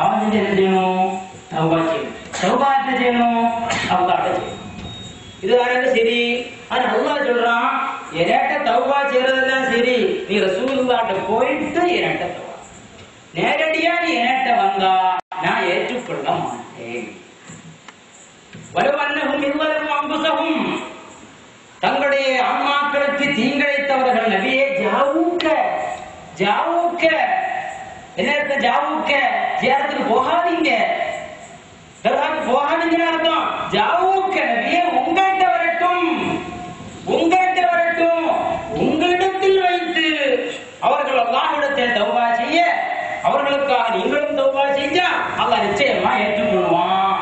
அவன் செஞ்சு என்ன செய்யணும்? தௌபா செய்யணும். தௌபா என்ன செய்யணும்? அல்லாஹ்ட்ட செய்யணும். இதுதானே சரி. ஆனா அல்லாஹ் சொல்றான், என்கிட்ட தௌபா செய்யறதெல்லாம் சரி, நீ ரசூலுல்லாஹ்ட்ட போயிட்டு என்கிட்ட தௌபா, நேரடியா நீ என்கிட்ட வந்தா நான் ஏற்றுக்கொள்ள மாட்டேன். வலுவன்னஹும் இவ்வளவும் அம்புசகும், தங்களுடைய ஆன்மாக்களுக்கு தீங்கிழைத்தவர்கள் நபியே ஜாவூக்க ஜாவூக்க, என்ன அர்த்தம்? ஜாவூக்க ஜியாரத்துக்கு போகாதீங்க, போகாதீங்கன்னு அர்த்தம். ஜாவூக்க நபியே உங்கள்கிட்ட வரட்டும், உங்கள்கிட்ட வரட்டும். உங்களிடத்தில் வைத்து அவர்கள் அல்லாஹ்விடத்தில் தௌபா செய்ய, அவர்களுக்காக நீங்களும் தௌபா செஞ்சா அல்லாஹ் நிச்சயமா ஏற்றுக்கொள்வான்.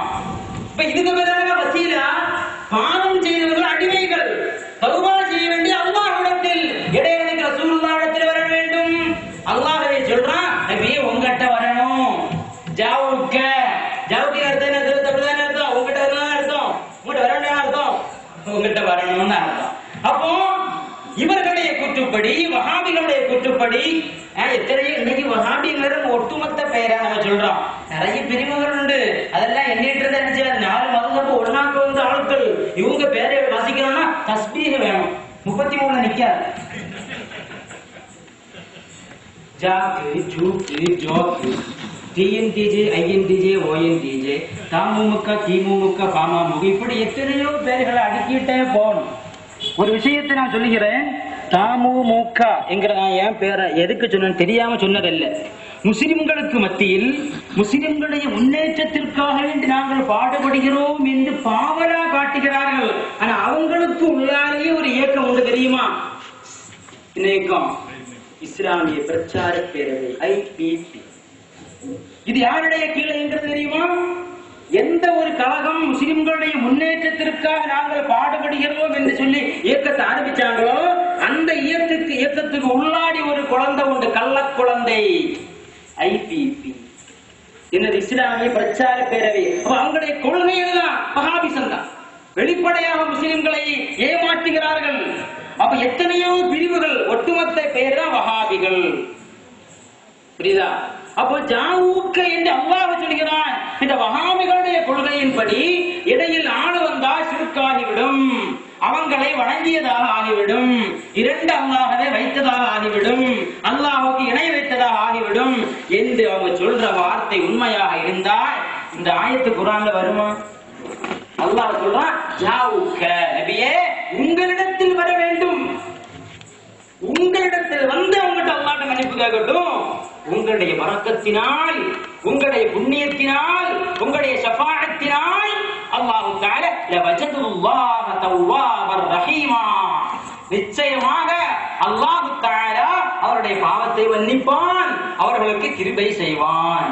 இப்ப இதுக்கு பதிலாக வசீலா, பாவம் செய்தவர்கள் அடிமைகள், தௌபா செய்ய வேண்டிய அல்லாஹ்விடத்தில், இடையில ரசூலுல்லாஹ்விடத்தில் வர வேண்டும். அல்லாஹ்வே சொல்றான், நபியே உங்ககிட்ட வரணும். ஜாவுக்க, ஜாவுக்கு அர்த்தம் என்ன? தப்புதானே அர்த்தம். உங்ககிட்ட வரணும் அர்த்தம், உங்ககிட்ட வரணும் அர்த்தம், உங்ககிட்ட வரணும்னு அர்த்தம். அப்போ இவர்களுடைய கூற்றுப்படி, வஹாபிகளுடைய கூற்றுப்படி, எத்தனையோ இன்னைக்கு வஹாபிங்கிற ஒட்டுமொத்த பெயரா நம்ம சொல்றோம். நிறைய பிரிவுகள் உண்டு, அதெல்லாம் எண்ணிட்டு இருந்தா என்ன செய்யாது? 4 மதம் ஒன்னாக்கு வந்து ஆட்கள் இவங்க பேரை வாசிக்கணும்னா தஸ்பீஹ் வேணும், 33 நிக்காது. Jack, ஜூக்கு, joke, TNTJ, INTJ, ஓஎன்டிஜே, TMMK, திமுமுக, பாமமுக, இப்படி எத்தனையோ பேர்களை அடுக்கிட்டே போகணும். ஒரு விஷயத்தை நான் சொல்லுகிறேன். தாமுமுக என்கிற நான் என் பேரை எதுக்கு சொன்னேன்னு தெரியாம சொன்னதல்ல. முஸ்லிம்களுக்கு மத்தியில் முஸ்லிம்களுடைய முன்னேற்றத்திற்காக வேண்டி நாங்கள் பாடுபடுகிறோம் என்று பாவலா காட்டுகிறார்கள். ஆனா அவங்களுக்கு உள்ளாலேயே ஒரு இயக்கம் உண்டு, தெரியுமா? இந்த இயக்கம் இஸ்லாமிய பிரச்சார பேரவை, IPP. இது யாருடைய கீழே என்கிறது தெரியுமா? எந்த ஒரு கழகம் முஸ்லிம்களுடைய முன்னேற்றத்திற்காக நாங்கள் பாடுபடுகிறோம் என்று சொல்லி இயக்கத்தை ஆரம்பிச்சாங்களோ, அந்த இயக்கத்துக்கு உள்ளாடி ஒரு குழந்தை உண்டு, கள்ள குழந்தை, IPP, என்னது இஸ்லாமிய பிரச்சார பேரவை. அவங்களுடைய கொள்கைகள் தான் வஹாபிசம் தான். வெளிப்படையாக முஸ்லிம்களை ஏமாற்றுகிறார்கள். அப்ப எத்தனையோ பிரிவுகள், ஒட்டுமொத்த பெயர் தான் வஹாபிகள். புரியுதா? அப்போ ஜாவூக்க என்று அல்லாஹ் சொல்கிறான். இந்த வஹாபிகளுடைய கொள்கையின்படி இடையில் ஆளு வந்தா சிறுக்காகிவிடும், அவங்களை வணங்கியதாக ஆகிவிடும், இரண்டு அல்லாஹ்வை வைத்ததாக ஆகிவிடும், அல்லாஹ்வுக்கு இணை வைத்ததாக ஆகிவிடும் என்று அவங்க சொல்ற வார்த்தை உண்மையாக இருந்தால் இந்த ஆயத்து குர்ஆன்ல வருமா? அல்லாஹ் சொல்றான், ஜாவூக்க நபியே உங்களிடத்தில் வர வேண்டும், உங்களிடத்தில் வந்து உங்கள்கிட்ட அல்லாஹ்ட்ட மன்னிப்பு கேட்கட்டும். உங்களுடைய பரக்கத்தினால், உங்களுடைய புண்ணியத்தினால், உங்களுடைய ஷஃபாஅத்தினால் அல்லாஹ் தஆலா லவஜதுல்லாஹ தவ்வாபர் ரஹீமா, நிச்சயமாக அல்லாஹ் தஆலா அவருடைய பாவத்தை மன்னிப்பான், அவர்களுக்கு கிருபை செய்வான்.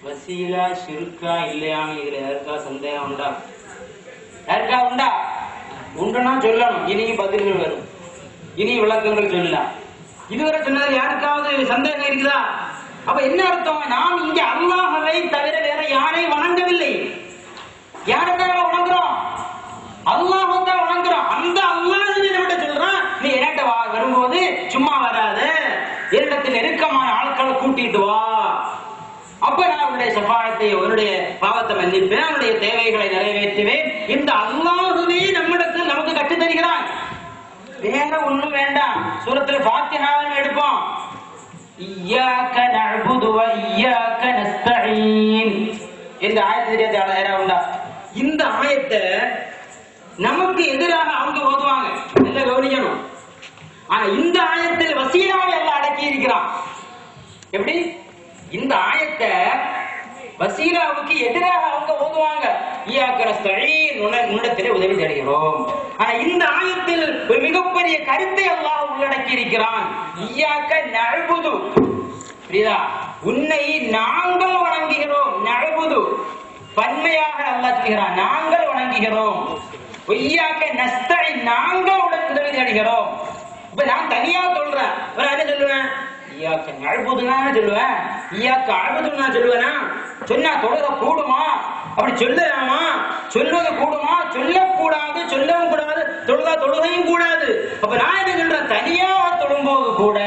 வசீலா ஷிர்கா இல்லையான்னு இதுல யாருக்கா சந்தேகம் உண்டா? யாருக்கா உண்டா? உண்டுன்னா சொல்லணும். இனியும் பதில்கள் வரும், இனி விளக்கங்கள் சொல்லலாம். இதுவரை சொன்னது யாருக்காவது சந்தேகம் இருக்குதா? அப்ப என்ன அர்த்தம்? நாம் இங்க அல்லாஹ்வை தவிர வேற யாரை வணங்கவில்லை. யாருக்காக வணங்குறோம்? அல்லாஹ்வை தான் வணங்குறோம். அந்த அல்லாஹ்வை விட சொல்றான், நீ என்கிட்ட வரும்போது சும்மா வராத, என்னிடத்தில் நெருக்கமான ஆட்களை கூட்டிட்டு வா, அப்ப நான் உன்னுடைய ஷஃபாஅத்தை, உன்னுடைய பாவத்தை மன்னிப்பேன், அவனுடைய தேவைகளை நிறைவேற்றுவேன். இந்த அல்லாஹ்வே நம்மிடத்தில் நமக்கு கற்றுத் தருகிறான். வேற ஒண்ணும் வேண்டாம். சூரத்துல ஃபாத்திஹாவை எடுப்போம். இய்யாக நஅ்புது வ இய்யாக நஸ்தஈன் இந்த ஆயத்து தெரியாத யாரா உண்டா? இந்த ஆயத்தை நமக்கு எதிராக அவங்க ஓதுவாங்க, நல்லா கவனிக்கணும். ஆனா இந்த ஆயத்தில் வசீலாவை எல்லாம் அடக்கி இருக்கிறான். எப்படி? இந்த ஆயத்தை வசீலாவுக்கு எதிராக அவங்க ஓதுவாங்க, உன்னிடத்திலே உதவி தேடுகிறோம். ஆனா இந்த ஆயத்தில் ஒரு மிகப்பெரிய கருத்தை அல்லாஹ் உள்ளடக்கி இருக்கிறான். இய்யாக நஅ்புது, புரியுதா? உன்னை நாங்கள் வணங்குகிறோம். நஅ்புது பன்மையாக அல்லாஹ் சொல்கிறான், நாங்கள் வணங்குகிறோம். இய்யாக நஸ்தஈன், நாங்கள் உனக்கு உதவி தேடுகிறோம். இப்ப நான் தனியா சொல்றேன், என்ன சொல்லுவேன்? இய்யாக நஅ்புதுனா சொல்லுவேன், இய்யாக அஅ்புதுனா சொல்லுவேனா? சொன்னா தொழுக கூடுமா? அப்படி சொல்லலாமா? சொல்வது கூடுமா? சொல்லக்கூடாது, சொல்லவும் கூடாது, தொழுகையும் கூடாது. அப்ப நான் என்ன சொல்றேன்? தனியா தொழும்போ போது கூட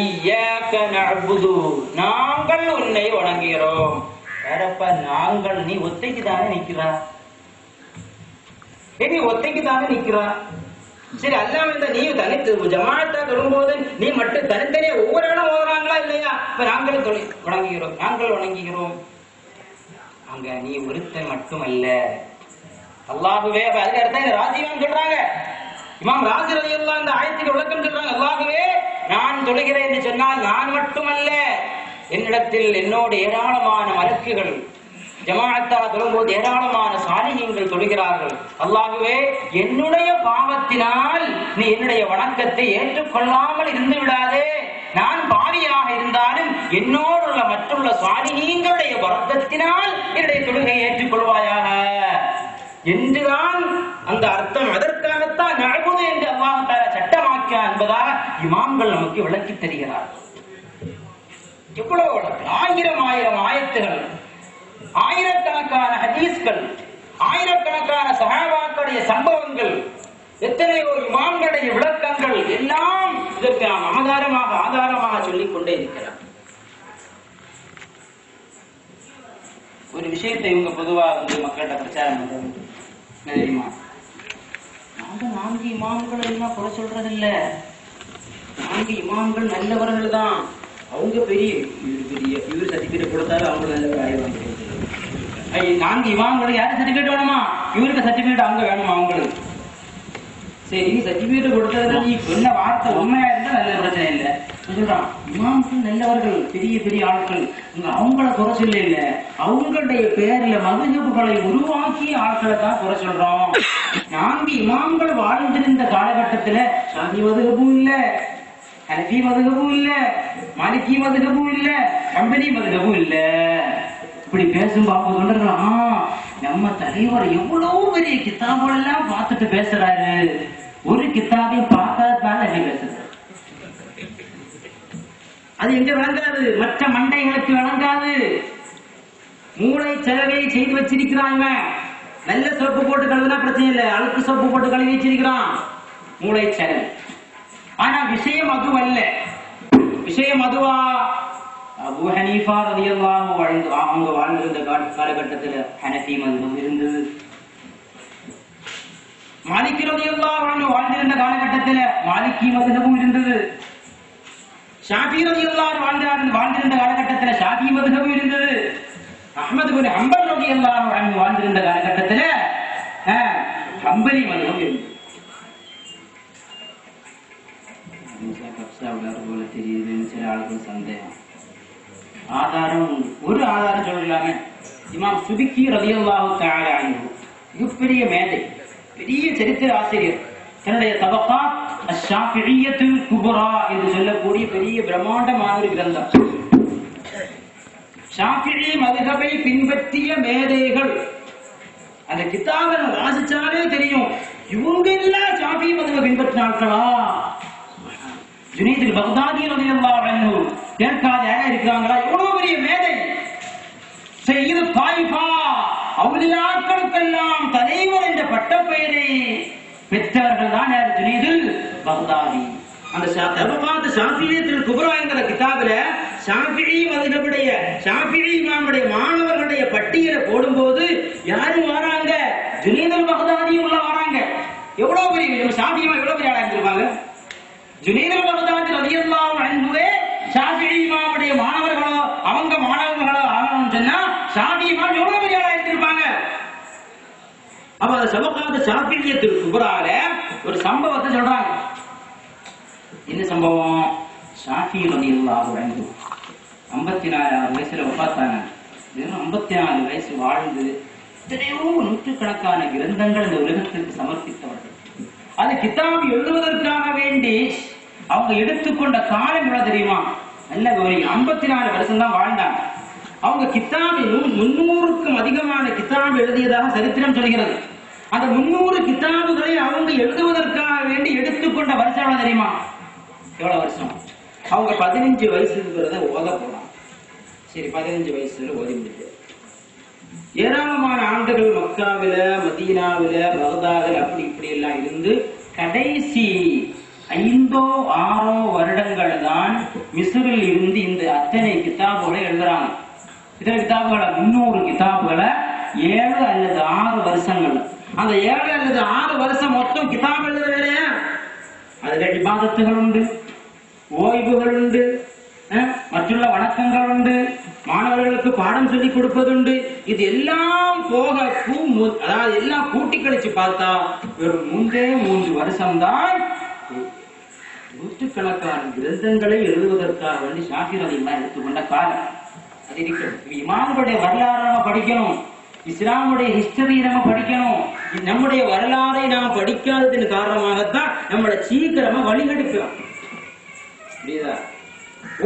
இய்யாக நஅ்புது, நாங்கள் உன்னை வணங்குகிறோம். வேறப்ப நாங்கள், நீ ஒத்தைக்கு தானே நிக்கிறா, நீ ஒத்தைக்கு தானே நிக்கிறா. சரி, அல்லாம இந்த நீ தனித்து ஜமாத்தா தொழும்போது நீ மட்டும் தனித்தனியா ஒவ்வொரு இடம் ஓதுறாங்களா இல்லையா? நாங்களும் வணங்குகிறோம், நாங்கள் வணங்குகிறோம். அங்க நீ ஒருத்தன் மட்டுமல்ல, அல்லாஹுவே. அதுக்கு அர்த்தம் ராஜிவான் சொல்றாங்க, இமாம் ராஜி ரலியல்லாஹு அந்த ஆயத்துக்கு விளக்கம் சொல்றாங்க. அல்லாஹுவே, நான் தொழுகிறேன் என்று சொன்னால் நான் மட்டுமல்ல, என்னிடத்தில் என்னோடு ஏராளமான மலக்குகள் ஜமாஅத்தா தொழும்போது ஏராளமான சாலிஹீன்கள் தொழுகிறார்கள். அல்லாஹுவே, என்னுடைய பாவத்தினால் நீ என்னுடைய வணக்கத்தை ஏற்றுக்கொள்ளாமல் இருந்து விடாதே. நான் பாவியாக இருந்தாலும் என்னோடு உள்ள மற்றுள்ள சாலிஹீன்களுடைய வர்க்கத்தினால் என்னுடைய தொழுகையை ஏற்றுக்கொள்வாயாக என்றுதான் அந்த அர்த்தம். அதற்காகத்தான் நஅ்புது என்று அல்லாஹ் தஆலா சட்டமாக்கியா என்பதாக இமாம்கள் நமக்கு விளக்கி தருகிறார். எவ்வளவு ஆயிரம் ஆயிரம் ஆயத்துகள், ஆயிரக்கணக்கான ஹதீஸ்கள், ஆயிரக்கணக்கான சஹாபாக்களுடைய சம்பவங்கள், எத்தனையோ இமாம்களுடைய விளக்கங்கள் எல்லாம் இதற்கு நாம் ஆதாரமாக சொல்லிக் கொண்டே இருக்கிறார். ஒரு விஷயத்தை இவங்க பொதுவாக மக்கள்கிட்ட பிரச்சாரம் பண்றது தெரியுமா? நாங்க 4 இமாம்கள் எல்லாம் குறை சொல்றதில்ல, 4 இமாம்கள் நல்லவர்கள் தான். அவங்க பெரிய இவர் சர்டிபிகேட் கொடுத்தாலும் அவங்க நல்லவர் ஆயிடுவாங்க. 4 இமாம்களுக்கு யாரு சர்டிபிகேட் வேணுமா? இவருக்கு சர்டிபிகேட் அவங்க வேணுமா? அவங்களுக்கு சரி, சர்டிபிகேட் கொடுத்ததுல நீ சொன்ன வார்த்தை உண்மையா இருந்தா நல்ல பிரச்சனை இல்லை. சொல்றான், இமாம்கள் நல்லவர்கள், பெரிய பெரிய ஆட்கள், அவங்கள குறை சொல்ல இல்ல, அவங்களுடைய பேர்ல மதுஹபுகளை உருவாக்கிய ஆட்களை தான் குறை சொல்றோம். 4 இமாம்கள் வாழ்ந்திருந்த காலகட்டத்துல ஷாஃபி மதுஹபும் இல்ல, ஹனஃபி மதுஹபும் இல்ல, மாலிகி மதுஹபும் இல்ல, ஹம்பலி மதுஹபும் இல்ல. இப்படி பேசும் பாப்பா சொல்றான், நம்ம தலைவர் எவ்வளவு பெரிய கிதாபுகள் எல்லாம் பார்த்துட்டு பேசுறாரு, ஒரு கிதாபையும் பார்க்காததால என்ன பேசுறாரு? அது எங்க விளங்காது, மற்ற மண்டைகளுக்கு விளங்காது. மூளை செலவை செய்து வச்சிருக்கிறாங்க. நல்ல சோப்பு போட்டு கழுவுனா பிரச்சனை இல்லை, அழுக்கு சோப்பு போட்டு கழுவி வச்சிருக்கிறான், மூளை செலவு. ஆனா விஷயம் அதுவல்ல. விஷயம் அதுவா? அபூ ஹனீஃபா ரலியல்லாஹு அன்ஹு அவங்க வாழ்ந்திருந்த காலகட்டத்தில் ஹனஃபி மதுஹப் இருந்தது. மாலிகி ரலியல்லாஹு அன்ஹு வாழ்ந்திருந்த காலகட்டத்தில் மாலிகி மதுஹபும் இருந்தது. ஷாஃபி ரலியல்லாஹு வாழ்ந்திருந்த காலகட்டத்தில் ஷாஃபி மதுஹபும் இருந்தது. அஹ்மத் இப்னு ஹம்பல் ரலியல்லாஹு அன்ஹு வாழ்ந்திருந்த காலகட்டத்தில் ஹம்பலி மதுஹப் இருந்தது. போல தெரியுது சில ஆளுக்கும் சந்தேகம். ஆதாரம் ஒரு ஆதாரம் சொல்லலாமே. இமாம் சுபிக்கி ரலியல்லாஹு தஆலா அன்ஹு மிகப்பெரிய மேதை, பெரிய சரித்திர ஆசிரியர். தன்னுடைய தபகாத் அஷ்-ஷாஃபிஇய்யத்துல் குப்ரா என்று சொல்லக்கூடிய பெரிய பிரம்மாண்டமான ஒரு கிரந்தம். ஷாஃபிஈ மதுஹபை பின்பற்றிய மேதைகள் அந்த கிதாபை வாசிச்சாலே தெரியும், இவங்க எல்லாம் ஷாஃபிஈ மதுஹபை பின்பற்றினார்களா? ஜுனைத் பக்தாதி ரலியல்லாஹு அன்ஹு ஏற்காது யாரா இருக்கிறாங்களா? எவ்வளவு பெரிய மேதை. சையது தாயிஃபா, அவுலியாக்களுக்கெல்லாம் தலைவர் என்ற பட்டப்பெயரை பெற்றவர்கள் தான் யார்? ஜுனைதுல் பக்தாதி. அந்த தபகாத் ஷாஃபிஇய்யத்துல் குப்ரா என்கிற கிதாபில ஷாஃபிஈ மதுஹபுடைய ஷாஃபிஈ இமாமுடைய மாணவர்களுடைய பட்டியலை போடும்போது யாரும் வராங்க? ஜுனைதுல் பக்தாதியும் உள்ள வராங்க. எவ்வளவு பெரிய ஷாஃபிஈ இமாம் எவ்வளவு பெரிய ஆளா இருந்திருப்பாங்க? ஜுனைதுல் பக்தாதி ரலியல்லாஹு அன்ஹுவே ஷாஃபிஈ இமாமுடைய மாணவர்களோ அவங்க மாணவர்களோ ஆகணும்னு சொன்னா ஷாஃபிஈ இமாம் எவ்வளவு பெரிய ஆளா இருந்திருப்பாங்க? அப்ப அந்த தபகாத் ஷாஃபிஇய்யத்துல் குப்ரால ஒரு சம்பவத்தை சொல்றாங்க. என்ன சம்பவம்? ஷாஃபி ரலியல்லாஹு அன்ஹு 54 வயசுல வஃபாத்தாங்க. 54 வயசு வாழ்ந்து எத்தனையோ நூற்றுக்கணக்கான கிரந்தங்கள் இந்த உலகத்திற்கு சமர்ப்பித்தவர்கள். அது கிதாப் எழுதுவதற்காக வேண்டி அவங்க எடுத்துக்கொண்ட காலம் எவ்வளவு தெரியுமா? நல்ல ஒரு 54 வருஷம் தான் வாழ்ந்தாங்க. அவங்க கிதாப் 300க்கும் அதிகமான கிதாப் எழுதியதாக சரித்திரம் சொல்கிறது. அந்த 300 கிதாபுகளை அவங்க எழுதுவதற்காக வேண்டி எடுத்துக்கொண்ட வருஷம் எவ்வளவு தெரியுமா? எவ்வளவு வருஷம்? அவங்க 15 வயசுங்கிறத ஓத போனாங்க. சரி, 15 வயசுல ஓதி முடிச்சு ஏராளமான ஆண்டுகள் மக்காவில, மதீனாவில, பகதாதுல அப்படி இப்படி எல்லாம் இருந்து கடைசி 5 6 வருடங்கள் தான் மிஸ்ரில் இருந்து இந்த அத்தனை கிதாபுகளை எழுதுறாங்க. இத்தனை கிதாபுகளை 300 கிதாபுகளை 7 அல்லது 6 வருஷங்கள். அந்த 7 அல்லது 6 வருஷம் மொத்தம் கிதாப் எழுதுற வேலையா? அதுல இபாதத்துகள் உண்டு, ஓய்வுகள் உண்டு, மற்றுள்ள வணக்கங்கள் உண்டு, மாணவர்களுக்கு பாடம் சொல்லிக் கொடுப்பதுண்டு. இது எல்லாம் போக அதாவது எல்லாம் கூட்டி கழிச்சு பார்த்தா வெறும் 3 வருஷம்தான் நூற்றுக்கணக்கான கிரந்தங்களை எழுதுவதற்காக வேண்டி ஷாஃபி ரலியல்லாஹு எடுத்துக்கொண்ட காலம் அது இருக்கிறது. இமாம்களுடைய வரலாறு நம்ம படிக்கணும், இஸ்லாமுடைய ஹிஸ்டரி நம்ம படிக்கணும். நம்முடைய வரலாறை நாம் படிக்காததன் காரணமாகத்தான் நம்மளை சீக்கிரமா வழிகெடுக்கிறோம்.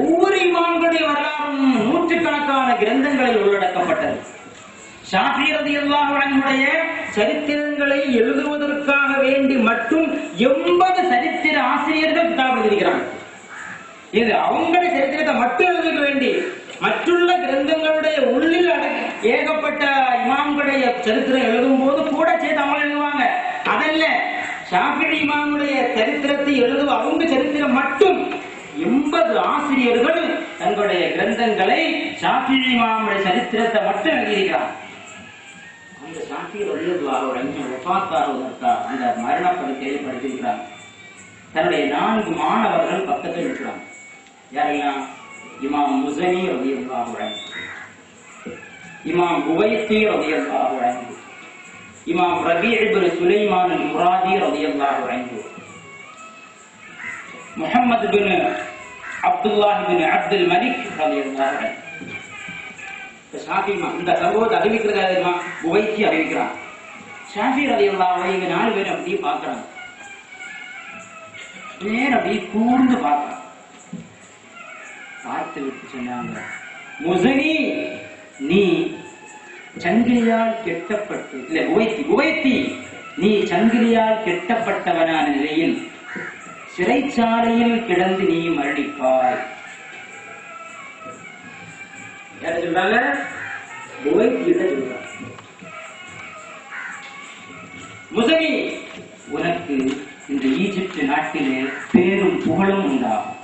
ஒவ்வொரு இமாம்களுடைய வரலாறும் நூற்றுக்கணக்கான கிரந்தங்களில் உள்ளடக்கப்பட்டது. ஷாஃபி ரலியல்லாஹு அன்ஹுடைய சரித்திரங்களை எழுதுவதற்காக வேண்டி மட்டும் 80 சரித்திர ஆசிரியர்கள் கிதாப் எழுதியிருக்கிறாங்க. இது அவங்களுடைய சரித்திரத்தை மட்டும் எழுத வேண்டி மற்றுள்ள கிரந்தங்களுடைய உள்ளில் ஏகப்பட்ட இமாம்களுடைய சரித்திரம் எழுதும் போது கூட சேர்த்து அவங்க எழுதுவாங்க. அதல்ல, ஷாஃபி இமாமுடைய சரித்திரத்தை எழுதுவ அவங்க சரித்திரம் மட்டும் 80 ஆசிரியர்கள் தங்களுடைய கிரந்தங்களை ஷாஃபி இமாமுடைய சரித்திரத்தை மட்டும் எழுதியிருக்கிறாங்க. அந்த ஷாஃபி ரலியல்லாஹு அன்ஹு வஃபாத்தாகுவதற்காக அந்த மரணப்படுக்கையை படித்திருக்கிறாங்க. தன்னுடைய 4 மாணவர்கள் பக்கத்தில் இருக்கிறாங்க. யாரெல்லாம்? இமாம் முஸனி ரலியல்லாஹு அன்ஹு, இமாம் புவைத்தி ரலியல்லாஹு அன்ஹு, இமாம் ரபீ' இப்னு சுலைமான் அல்-முராதி ரலியல்லாஹு அன்ஹு, முஹம்மது பின் அப்துல்லாஹ் பின் அப்துல் மலிக் ரலியல்லாஹு அன்ஹு. ஷாஃபி இந்த சம்பவத்தை அறிவிக்கிறதா? புவைத்தி அறிவிக்கிறான். ஷாஃபி ரலியல்லாஹு அன்ஹு இங்க 4 பேர் அப்படியே பார்க்கறாங்க. நேரம் அப்படியே கூர்ந்து பார்க்கறாங்க. பார்த்து விட்டு சொன்னாங்க, முஸனி, நீ சங்கிலியால் கெட்டப்பட்டு இல்ல புவைத்தி நீ சங்கிலியால் கெட்டப்பட்டவனான நிலையில் சிறைச்சாலையில் கிடந்து நீ மரணிப்பாய். யார சொல்றாங்க? புவைத்தியிட சொல்றாங்க. முஸனி, உனக்கு இந்த ஈஜிப்ட் நாட்டிலே பேரும் புகழும் உண்டாகும்,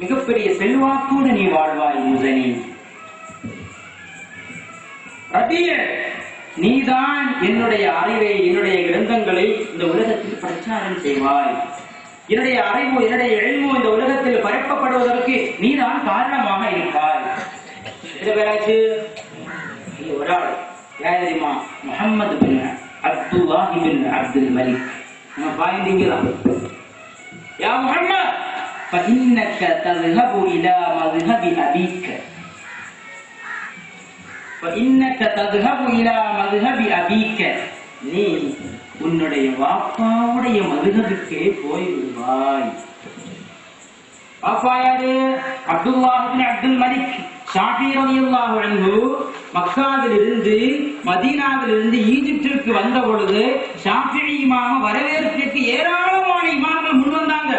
மிகப்பெரிய செல்வாக்கோடு நீ வாழ்வாய் முஸனி. ரபீ', நீதான் என்னுடைய அறிவை, என்னுடைய கிரந்தங்களை இந்த உலகத்தில் பிரச்சாரம் செய்வாய். என்னுடைய அறிவு, என்னுடைய இல்மு இந்த உலகத்தில் பரப்பப்படுவதற்கு நீதான் காரணமாக இருப்பாய். எத்தனை பேராச்சு? ஒரு ஆள். யார் தெரியுமா? முஹம்மது பின் அப்துல்லாஹ் பின் அப்துல் மலிக். நம்ம பாயிண்டிங்கதான். யா முஹம்மத், فإنك تذهب إلى مذهب أبيك فإنك تذهب إلى مذهب أبيك. நீ உன்னுடைய வாப்பாவுடைய மதுஹபுக்கே போய் விடுவாய். வாப்பா யாரு? அப்துல்லாஹ் பின் அப்துல் மலிக். ஷாஃபி ரலியல்லாஹு அன்ஹு மக்காவிலிருந்து மதீனாவிலிருந்து ஈஜிப்டிற்கு வந்த பொழுது ஷாஃபி இமாம வரவேற்பதற்கு ஏராளமான இமாம்கள் முன் வந்தாங்க.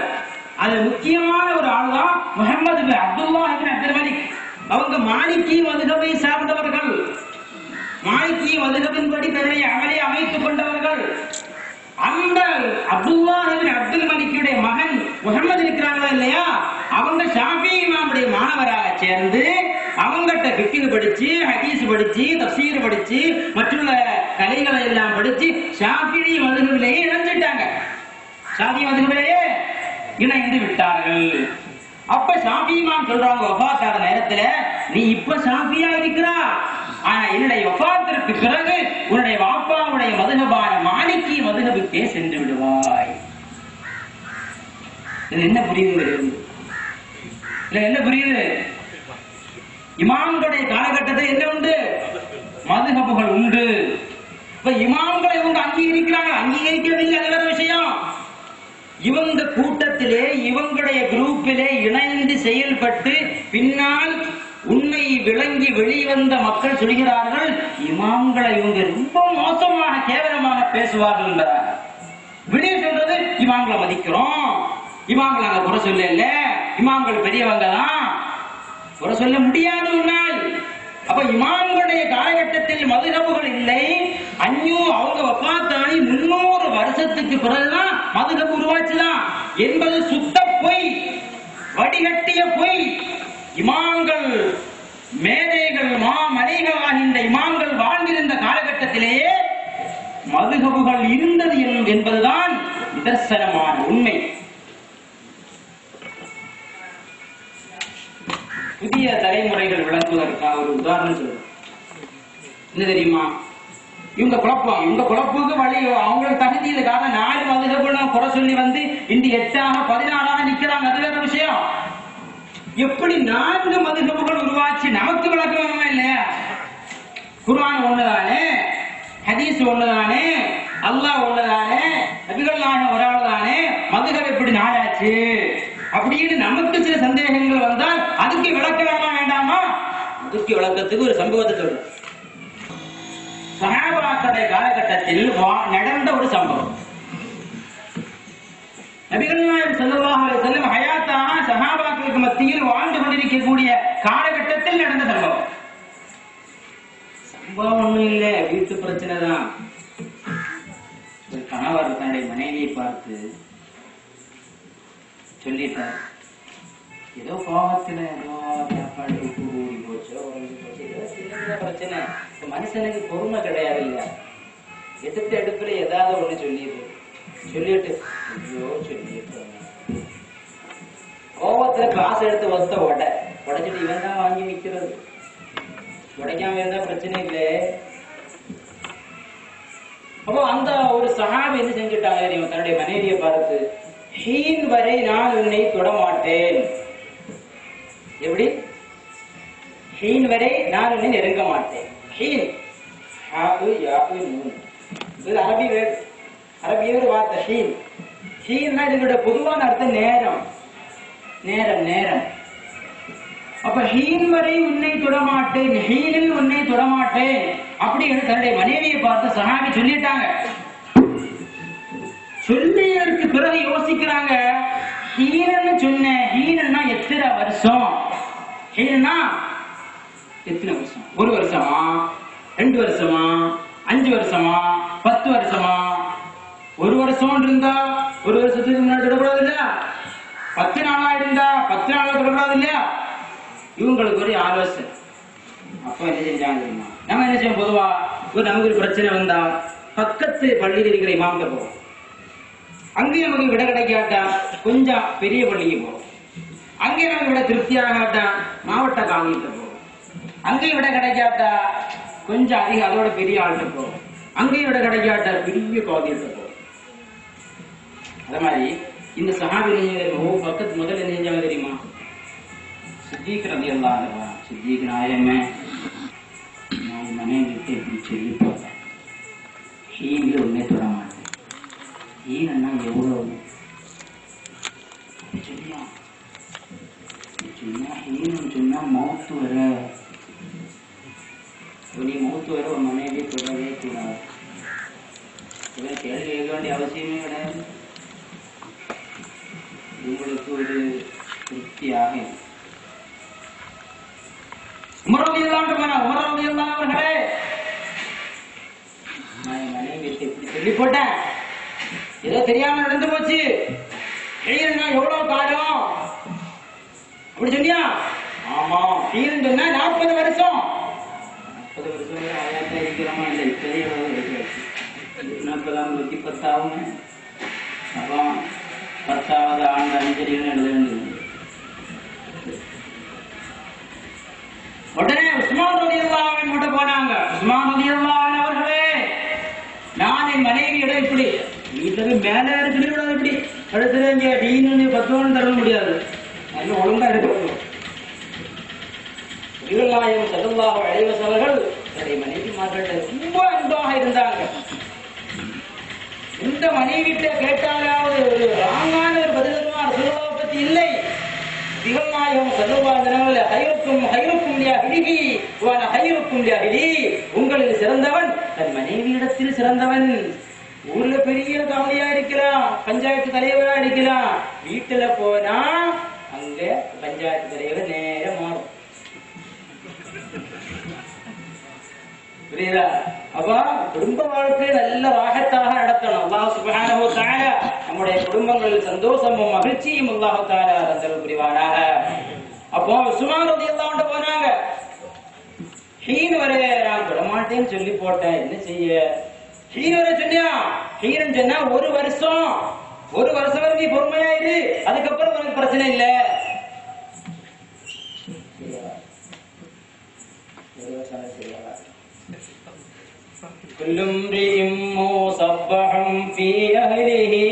அது முக்கியமான ஒரு ஆள் தான் முஹம்மது பின் அப்துல்லாஹ் பின் அப்துல் மலிக். அவங்க மாலிகி மதுஹபை சார்ந்தவர்கள், மாலிகி மதுஹபின்படி தன்னை அமலை அமைத்துக் கொண்டவர்கள். அந்த அப்துல்லாஹ் பின் அப்துல் மலிக்குடைய மகன் முஹம்மது இருக்கிறாங்களா இல்லையா, அவங்க ஷாஃபி இமாமுடைய மாணவராக சேர்ந்து அவங்ககிட்ட ஃபிக்ஹ் படிச்சு, ஹதீஸ் படிச்சு, தஃசீர் படிச்சு, மற்றுள்ள கலைகளை எல்லாம் படிச்சு ஷாஃபி மதுஹபிலேயே இணைஞ்சிட்டாங்க. ஷாஃபி மதுஹபிலேயே இணைந்து விட்டார்கள். அப்ப ஷாஃபி இமாம் சொல்றாங்க, வஃபாத்தான நேரத்துல நீ இப்ப ஷாஃபியா இருக்கிறா, ஆனா என்னுடைய வஃபாத்திற்கு பிறகு உன்னுடைய வாப்பாவுடைய மதுஹபான மாலிகி மதுஹபுக்கே சென்று விடுவாய். இது என்ன புரியுது? இல்ல என்ன புரியுது? இமாம்களுடைய காலகட்டத்தில் என்ன உண்டு? மதுஹபுகள் உண்டு. இப்ப இமாம்களை இவங்க அங்கீகரிக்கிறாங்க, அங்கீகரிக்கிறதில்லை, அது வேற விஷயம். இவங்க கூட்டத்திலே, இவங்களுடைய குரூப்பிலே இணைந்து செயல்பட்டு பின்னால் உண்மை விளங்கி வெளிவந்த மக்கள் சொல்கிறார்கள், இமாம்களை இவங்க ரொம்ப மோசமாக கேவலமாக பேசுவார்கள் என்பதாக. வெளியே சொல்றது இமாம்களை மதிக்கிறோம், இமாம்களை நாங்க குறை சொல்ல இல்ல, இமாம்கள் பெரியவங்க தான், குறை சொல்ல முடியாது உன்னால். அப்ப இமாம்களுடைய காலகட்டத்தில் மதுஹபுகள் இல்லை. அவங்க வஃபாத்தாகி 300 வருஷத்துக்கு பிறகுதான் மதுஹப் உருவாச்சுதான் என்பது சுத்த பொய், வடிகட்டிய பொய். இமாம்கள், மேதைகள், மாமலைகள் ஆகின்ற இமாம்கள் வாழ்ந்திருந்த காலகட்டத்திலேயே மதுஹபுகள் இருந்தது என்பதுதான் நிதர்சனமான உண்மை. புதிய தலைமுறைகள் விளங்குவதற்காக ஒரு உதாரணம் சொல்றேன். என்ன தெரியுமா? இவங்க குழப்புக்கு வழி அவங்களுக்கு தகுதி இல்லை. காரணம் 4 மதுஹப்னு குறை சொல்லி வந்து இன்று 8ஆக 14ஆக நிக்கிறாங்க. அது வேற விஷயம். எப்படி 4 மதுஹப்கள் உருவாச்சு நமக்கு விளக்கம் வேணுமா இல்லையா? குர்ஆன் ஒண்ணுதானே, ஹதீஸ் ஒண்ணுதானே, அல்லாஹ் ஒண்ணுதானே, நபிகள் நாயகம் ஒரு ஆள் தானே, மதுஹப் எப்படி 4 ஆச்சு அப்படின்னு நமக்கு சில சந்தேகங்கள் வந்தால் அதுக்கு விளக்க வேணுமா வேண்டாமா? அதுக்கு விளக்கத்துக்கு ஒரு சம்பவத்தை சொல்றேன். சஹாபாக்களுடைய காலகட்டத்தில் நடந்த ஒரு சம்பவம். நபிகள் நாயகம் ஸல்லல்லாஹு அலைஹி வஸல்லம் ஹயாத்தாக சஹாபாக்களுக்கு மத்தியில் வாழ்ந்து கொண்டிருக்கக்கூடிய காலகட்டத்தில் நடந்த சம்பவம். சம்பவம் ஒண்ணும் இல்ல, வீட்டு பிரச்சனை தான். ஒரு கணவர் தன்னுடைய மனைவியை பார்த்து சொல்லிட்டார், ஏதோ கோபத்துல ஏதோ சாப்பாடு உப்பு கூடி போச்சோ உறைஞ்சு போச்சு, ஏதோ சின்ன பிரச்சனை. மனுஷனுக்கு பொறுமை கிடையாது இல்ல, எடுப்புல ஏதாவது ஒண்ணு சொல்லிட்டு ஐயோ சொல்லிட்டு கோபத்துல காசு எடுத்து உடைச்சிட்டு இவன் தான் வாங்கி நிக்கிறது. உடைக்காம இருந்தா பிரச்சனை இல்லை. அப்போ அந்த ஒரு சஹாபி என்ன செஞ்சுட்டாங்க தெரியுமா? தன்னுடைய மனைவியை பார்த்து, ஹீன் வரை நான் உன்னை தொடமாட்டேன். எப்படி? ஹீன் வரை நான் உன்னை நெருங்க மாட்டேன். ஹீன் இது அரபி ஒரு வார்த்தை. ஹீன் ஹீன்னா இதனுடைய பொதுவான அர்த்தம் நேரம். அப்ப ஹீன் வரை உன்னை தொடமாட்டேன், ஹீனில் உன்னை தொடமாட்டேன் அப்படின்னு தன்னுடைய மனைவியை பார்த்து சஹாபி சொல்லிட்டாங்க. சொல்லியதற்கு பிறகு யோசிக்கிறாங்க, ஹீனன்னு சொன்ன, ஹீனன்னா எத்தனை வருஷம்? ஹீனன்னா எத்தனை வருஷம்? 1 வருஷமா, 2 வருஷமா, 5 வருஷமா, 10 வருஷமா? 1 வருஷம் இருந்தா 1 வருஷத்துக்கு முன்னாடி தொடக்கூடாது இல்லையா? 10 நாளா இருந்தா 10 நாளா தொடக்கூடாது இல்லையா? இவங்களுக்கு ஒரு ஆலோசனை. அப்ப என்ன செஞ்சாங்க தெரியுமா? நம்ம என்ன செய்வோம்? பொதுவா நமக்கு ஒரு பிரச்சனை வந்தா பக்கத்து பள்ளியில் இருக்கிற இமாம்கிட்ட போவோம். அங்கேயும் நமக்கு விட கிடைக்காட்டா கொஞ்சம் பெரிய பள்ளிக்கு போவோம். அங்கேயும் நமக்கு விட திருப்தியாகாட்டா மாவட்ட காவல்கிட்ட போவோம். அங்கேயும் விட கிடைக்காட்டா கொஞ்சம் அதிக அதோட பெரிய ஆள்கிட்ட போவோம். அங்கேயும் விட கிடைக்காட்டா பெரிய காவல்கிட்ட போவோம். அத மாதிரி இந்த சஹாபி பக்கத்து முதல்ல என்ன செஞ்சாங்க தெரியுமா? சித்திக் ரலியல்லாஹு அன்ஹு, சித்திக் நாயகமே, நான் மனைவிட்டு இப்படி சொல்லி போட்டேன், ஹீன்ல உன்னை தொட மாட்டேன். ஹீன்னா எவ்வளவு சொல்லியா? சொன்னா ஹீன்னு சொன்னா மௌத்து வர, நீ மௌத்து வர ஒரு மனைவி தொடவே கூடாது. கேள்வி கேட்க வேண்டிய அவசியமே கிடையாது. உங்களுக்கு ஒரு திருப்தியாக அவர்களே, நான் மனைவி இப்படி சொல்லி போட்டேன், ஏதோ தெரியாம நடந்து போச்சு, எவ்வளவு காலம் அப்படி சொன்னியா? ஆமா, தீரன் சொன்னா 40 வருஷம். 40 வருஷம் ஆயாத்தான் இருக்கிறோமா? இல்ல இப்பதே 40 10 ஆகும். அப்போ 10வது ஆண்டு அஞ்சலின்னு எழுத வேண்டியது. உடனே உஸ்மான் ரலியல்லாஹு அன்ஹு கிட்ட போனாங்க. உஸ்மான் ரலியல்லாஹு அன்ஹு அவர்களே, நான் என் மனைவியிடம் இப்படி வீட்டுல மேல இருக்குன்னு விடாது, இப்படி அடுத்தது இங்க டீனு 10 தர முடியாது, நல்ல ஒழுங்கா எடுக்கணும். நபிகள் நாயகம் ஸல்லல்லாஹு அலைஹி வஸல்லம் தன்னுடைய மனைவிமார்கள்ட்ட ரொம்ப அன்பாக இருந்தாங்க. இந்த மனைவிட்ட கேட்டாலாவது ஒரு ராங்கான ஒரு பதிலுமா ரசூலுல்லாஹ் பத்தி இல்லை. நபிகள் நாயகம் ஸல்லல்லாஹு அலைஹி வஸல்லம் ஹைருக்கும் லிஅஹ்லிஹி வ அன ஹைருக்கும் லிஅஹ்லி, உங்களில் சிறந்தவன் தன் மனைவியிடத்தில் சிறந்தவன். ஊர்ல பெரிய கவலையா இருக்கலாம், பஞ்சாயத்து தலைவரா இருக்கலாம், வீட்டுல போனா அங்க பஞ்சாயத்து தலைவர் நேரம் மாறும். புரியுதா? அப்ப குடும்ப வாழ்க்கை நல்ல ராகத்தாக நடத்தணும். அல்லாஹ் சுப்ஹானஹு வ தஆலா நம்ம நம்முடைய குடும்பங்களில் சந்தோஷமும் மகிழ்ச்சியும் அல்லாஹ் தஆலா தந்தல் புரிவானாக. அப்போ உஸ்மான் ரலியல்லாஹு அன்ஹு போனாங்க. ஹீன் வரை நான் தொடமாட்டேன்னு சொல்லி போட்டேன், என்ன செய்ய? ஹீன் வரை சொன்னியா? ஹீன் சொன்னா ஒரு வருஷம் வரை நீ பொறுமையாயிரு, அதுக்கப்புறம் உனக்கு பிரச்சனை இல்ல. குல்லும் ரிம் முஸப்பஹம் ஃபீ அஹ்லிஹி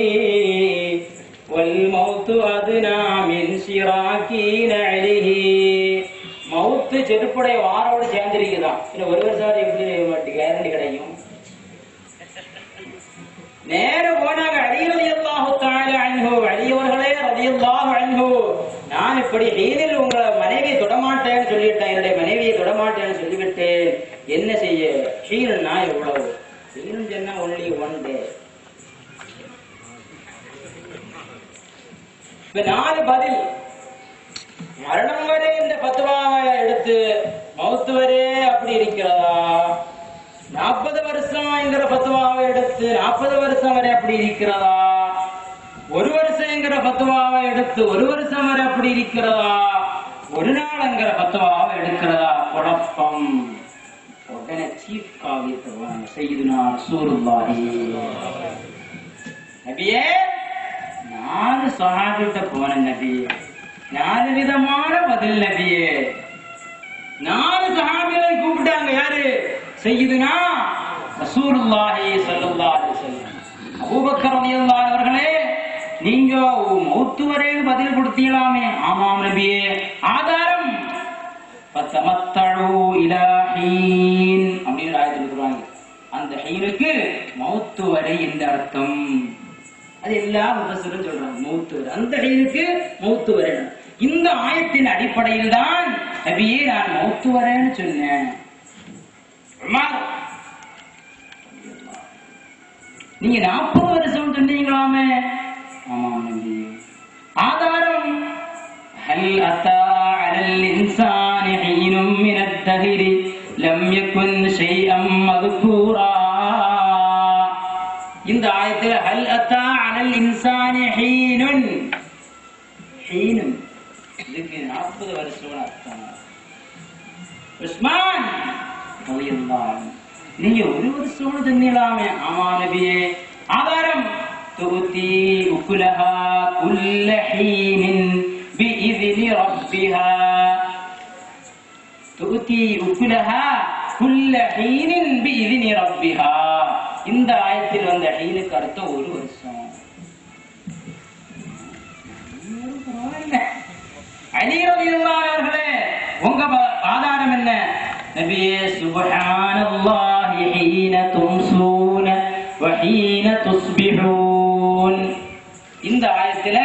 வல் மௌத்து அத்னா மின் ஷிராகி நஅலிஹி. மௌத்து செருப்புடைய வாரோடு சேர்ந்திருக்குதான். இன்னும் ஒரு வருஷம் எப்படி கேரண்டி கிடைக்கும்? நேர போனாங்க. அலி ரலியல்லாஹு தஆலா அன்ஹு, அலி அவர்களே ரலியல்லாஹு அன்ஹு, நான் இப்படி ஹீனில் உங்களை மனைவியை தொடமாட்டேன்னு சொல்லிவிட்டேன், என்னுடைய மனைவியை தொடமாட்டேன்னு சொல்லிவிட்டேன், என்ன செய்ய? ஹீனா எவ்வளவு? ஹீன் சொன்னா ஒன்லி ஒன் டே. இப்ப 4 பதில். மரணம் வரை இந்த பத்துவாவை எடுத்து மௌத்து வரை அப்படி இருக்கிறதா? 40 வருஷம் என்கிற பத்துவாவை எடுத்து 40 வருஷம் வரை அப்படி இருக்கிறதா? 1 வருஷம் என்கிற பத்துவாவை எடுத்து 1 வருஷம் வரை அப்படி இருக்கிறதா? 1 நாள் என்கிற பத்துவாவை எடுக்கிறதா? குழப்பம். உடனே சீஃப் காவி சையதுனா ரசூலுல்லாஹி நபியே, 4 சஹாபிட்ட போன நபியே, 4 விதமான பதில் நபியே. 4 சஹாபிகளை கூப்பிட்டாங்க. யாரு? சையதுனா ரசூலுல்லாஹி ஸல்லல்லாஹு அலைஹி வஸல்லம். அபூபக்கர் ரலியல்லாஹு அன்ஹு அவர்களே, நீங்க மௌத்து வரை பதில் கொடுத்தீங்களாமே? ஆமாம் நபியே. ஆதாரம்? ஃபதமத்தஉ இலா ஹீன் அப்படிங்கிற ஆயத்தில் சொல்றாங்க. அந்த ஹீனுக்கு மௌத்து வரை என்ற அர்த்தம். அது எல்லா முஃபஸ்ஸிரும் சொல்றாங்க. மௌத்து வரை, அந்த ஹீனுக்கு மௌத்து வரை. இந்த ஆயத்தின் அடிப்படையில் தான் நபியே நான் மௌத்து வரேன்னு சொன்னேன். நீங்க 40 வருஷம் சொன்னீங்களாமே? ஆமாம் நபி. ஆதாரம்? ஹல் அத்தா அலல் இன்சானி ஹீனும் மினத் தஹரி லம் யகுன் ஷைஅம் மذ்கூரா. இந்த ஆயத்தில் ஹல் அத்தா அலல் இன்சானி ஹீனுன், ஹீனுன் இதுக்கு 40 வருஷம் அர்த்தம். உஸ்மான் நீங்க 1 வருஷம் சொன்னீங்களாமே? ஆமா நபியே. ஆதாரம்? துதி உக்குலஹா குல்ல ஹீனின் பிஇذن ரப்பிஹா. துதி உக்குலஹா குல்ல ஹீனின் பிஇذن ரப்பிஹா. இந்த ஆயத்தில் வந்த ஹீனுக்கு அர்த்தம் 1 வருஷம். அலி ரலியல்லாஹு அவர்களே, உங்க ஆதாரம் என்ன? நபியே, சுப்ஹானல்லாஹி ஹீன தும்சூன வ ஹீன துஸ்பிஹூன். இந்த ஆயத்துல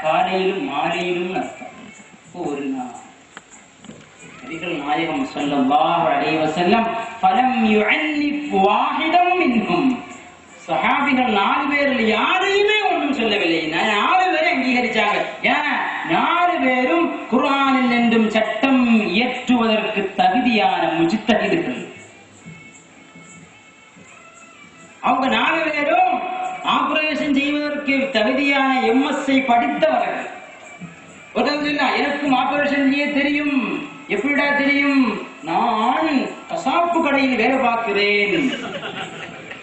காலையிலும் மாலையிலும் அர்த்தம். ஒரு நாள் நபிகள் நாயகம் ஸல்லல்லாஹு அலைஹி வஸல்லம் ஃபலம் யுஅன்னிஃப் வாஹிதம் மின்ஹும், சஹாபிகள் 4 பேரில் யாரையுமே ஒன்றும் சொல்லவில்லை. 4 பேரை அங்கீகரிச்சாங்க. ஏன்? 4 பேரும் குர்ஆனில் என்றும் சட்டம் இயற்றுவதற்கு தகுதியான முஜ்தஹிதுகள். அவங்க 4 பேரும் ஆபரேஷன் செய்வதற்கு தகுதியான எம்எஸ்ஐ படித்தவர்கள். எனக்கும் ஆபரேஷன் செய்ய தெரியும். எப்படிடா தெரியும்? நான் கசாப்பு கடையில் வேலை பார்க்கிறேன்.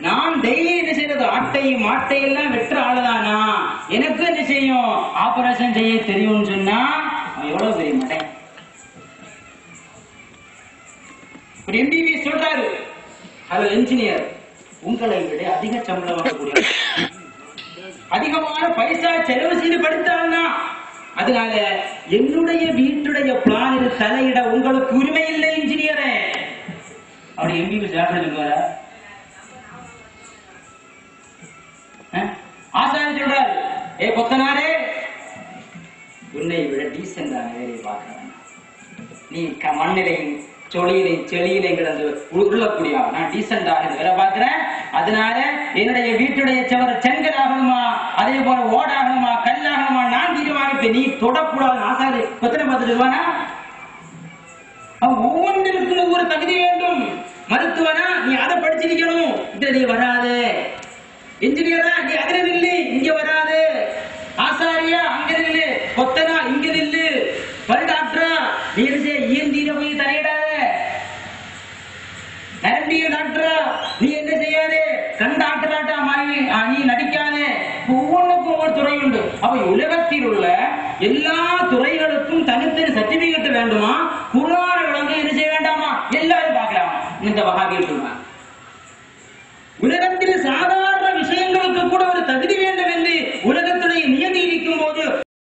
நான் டெய்லி என்ன செய்யறது? ஆட்டையும் மாட்டையெல்லாம் வெற்ற ஆளுதானா? எனக்கு என்ன செய்யும்? ஆபரேஷன் செய்ய தெரியும் சொன்னா அவன் எவ்வளவு பெரிய மாட்டேன். ஒரு எம்பிபிஎஸ் சொல்றாரு, ஹலோ என்ஜினியர், உங்களை விட அதிக சம்பளம் வாங்கக்கூடிய அதிகமான பைசா செலவு செய்து படித்தான்னா, அதனால என்னுடைய வீட்டுடைய பிளானில் தலையிட உங்களுக்கு உரிமை இல்லை இன்ஜினியரே. அப்படி எம்பிபிஎஸ் யாரும் சொல்லுவாரா? ஆசாரி சொல்றாரு, ஏ கொத்தனாரே, உன்னை விட டீசென்டான வேலையை பார்க்கிறேன். நீ மண்ணிலையும் சொலியிலையும் செளியிலையும் கிடந்து உள்ளக்கூடிய நான் டீசென்டாக வேலை பார்க்கிறேன். அதனால என்னுடைய வீட்டுடைய செவர செங்கல் ஆகணுமா, அதே போல ஓடாகணுமா, கல்லாகணுமா, நான் தீர்மானிப்பேன். நீ தொடக்கூடாது. ஆசாரி கொத்தனை பார்த்துட்டு இருவானா? ஒவ்வொன்றிற்கு ஒவ்வொரு தகுதி வேண்டும். மருத்துவனா நீ அதை படிச்சிருக்கணும், இது நீ வராது. இன்ஜினியரா நீ அதுல நில்லு, இங்க வராது. ஆசாரியா அங்க நில்லு, கொத்தனா இங்க நில்லு, பல் டாக்டரா நீ இஎன்டில போய் தலையிடாத, நரம்பிய டாக்டரா நீ என்ன செய்யாதே, கண் டாக்டராட்டா மாறி நீ நடிக்காதே. ஒவ்வொன்றுக்கும் ஒவ்வொரு துறை உண்டு. அப்ப உலகத்தில் உள்ள எல்லா துறைகளுக்கும் தனித்தனி சர்டிபிகேட் வேண்டுமா? குர்ஆனை விளங்க என்ன செய்ய வேண்டாமா? எல்லாரும் பார்க்கலாமா? இந்த வஹாபிகள் சொல்றாங்க. உலகத்தில் சாதாரண விஷயங்களுக்கு கூட ஒரு தகுதி வேண்டும்